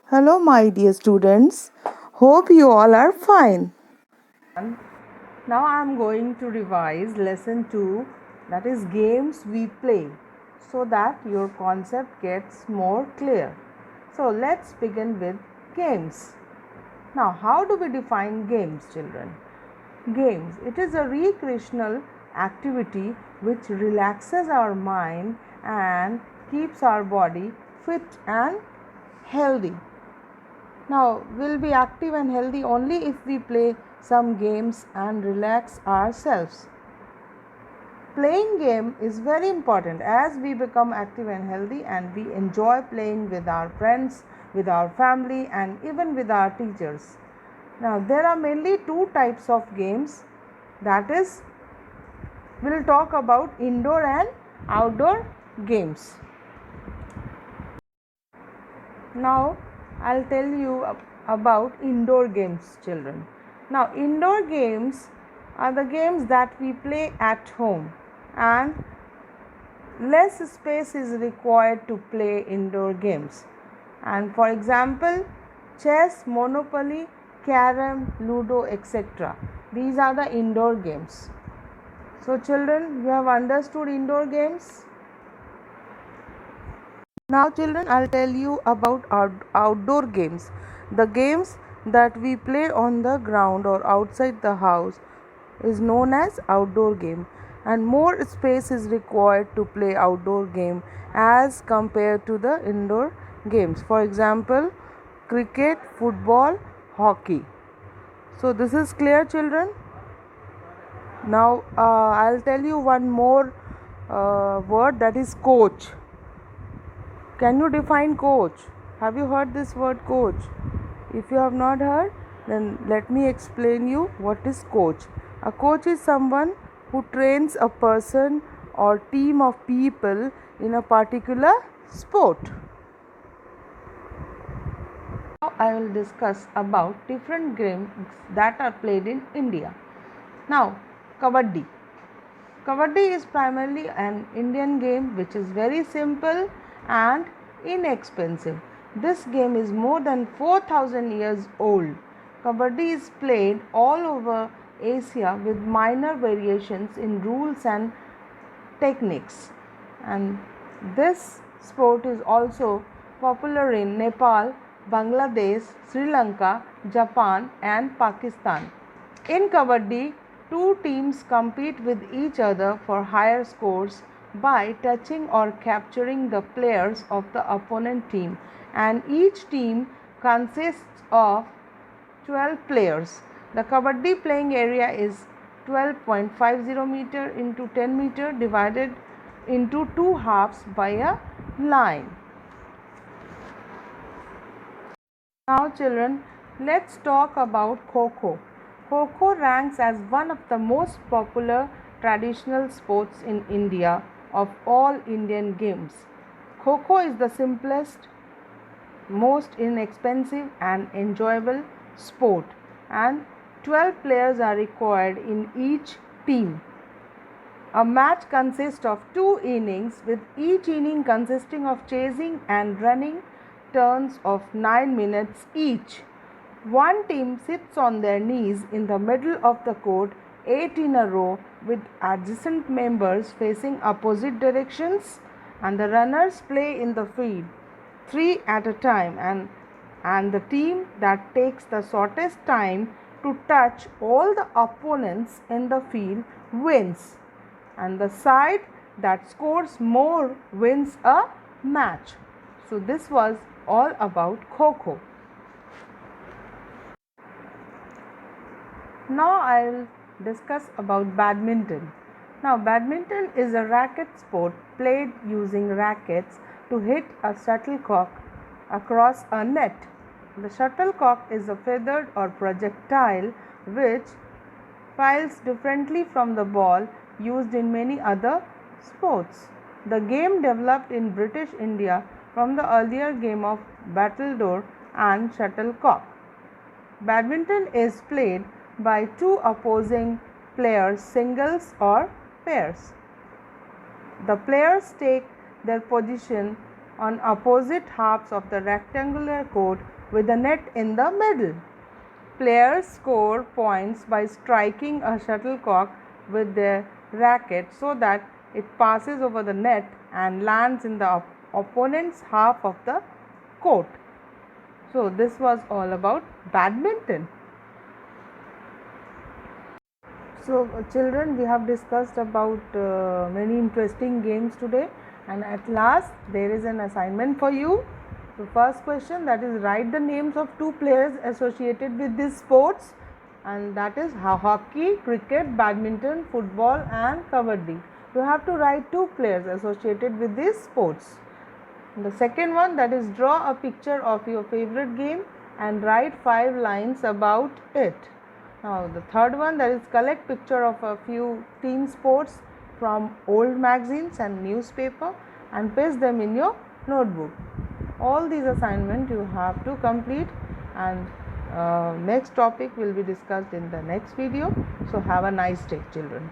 Hello, my dear students. Hope you all are fine. Now I am going to revise lesson 2, that is games we play, so that your concept gets more clear. So let's begin with games. Now, how do we define games, children? Games. It is a recreational activity which relaxes our mind and keeps our body fit and healthy. Now, we'll be active and healthy only if we play some games and relax ourselves. Playing game is very important as we become active and healthy and we enjoy playing with our friends, with our family and even with our teachers. Now, there are mainly two types of games, that is, we'll talk about indoor and outdoor games. Now, I'll tell you about indoor games, children. Now, indoor games are the games that we play at home, and less space is required to play indoor games. And for example, chess, monopoly, carom, ludo, etc. These are the indoor games. So, children, you have understood indoor games? Now, children, I'll tell you about our outdoor games. The games that we play on the ground or outside the house is known as outdoor game, and more space is required to play outdoor game as compared to the indoor games. For example, cricket, football, hockey. So this is clear, children. Now I'll tell you one more word, that is coach. Can you define coach? Have you heard this word coach? If you have not heard, then let me explain you what is coach. A coach is someone who trains a person or team of people in a particular sport. Now I will discuss about different games that are played in India. Now, Kabaddi. Kabaddi is primarily an Indian game which is very simple and inexpensive. This game is more than 4,000 years old. Kabaddi is played all over Asia with minor variations in rules and techniques. And this sport is also popular in Nepal, Bangladesh, Sri Lanka, Japan, and Pakistan. In Kabaddi, two teams compete with each other for higher scores by touching or capturing the players of the opponent team, and each team consists of 12 players. The Kabaddi playing area is 12.50 meter into 10 meter divided into two halves by a line. Now, children, let's talk about Kho-Kho. Kho-Kho ranks as one of the most popular traditional sports in India of all Indian games. Kho-Kho is the simplest, most inexpensive and enjoyable sport, and 12 players are required in each team. A match consists of 2 innings, with each inning consisting of chasing and running turns of 9 minutes each. One team sits on their knees in the middle of the court, 8 in a row, with adjacent members facing opposite directions, and the runners play in the field 3 at a time, and the team that takes the shortest time to touch all the opponents in the field wins, and the side that scores more wins a match. So this was all about Kho-Kho. Now I'll discuss about badminton. Now, badminton is a racket sport played using rackets to hit a shuttlecock across a net. The shuttlecock is a feathered or projectile which files differently from the ball used in many other sports. The game developed in British India from the earlier game of battledore and shuttlecock. Badminton is played by two opposing players, singles or pairs. The players take their position on opposite halves of the rectangular court with a net in the middle. Players score points by striking a shuttlecock with their racket so that it passes over the net and lands in the opponent's half of the court. So this was all about badminton. So children, we have discussed about many interesting games today, and at last there is an assignment for you. The first question, that is, write the names of two players associated with these sports, and that is hockey, cricket, badminton, football and kabaddi. You have to write two players associated with these sports. The second one, that is, draw a picture of your favorite game and write 5 lines about it. Now the third one, that is, collect picture of a few team sports from old magazines and newspaper and paste them in your notebook. All these assignments you have to complete, and next topic will be discussed in the next video. So have a nice day, children.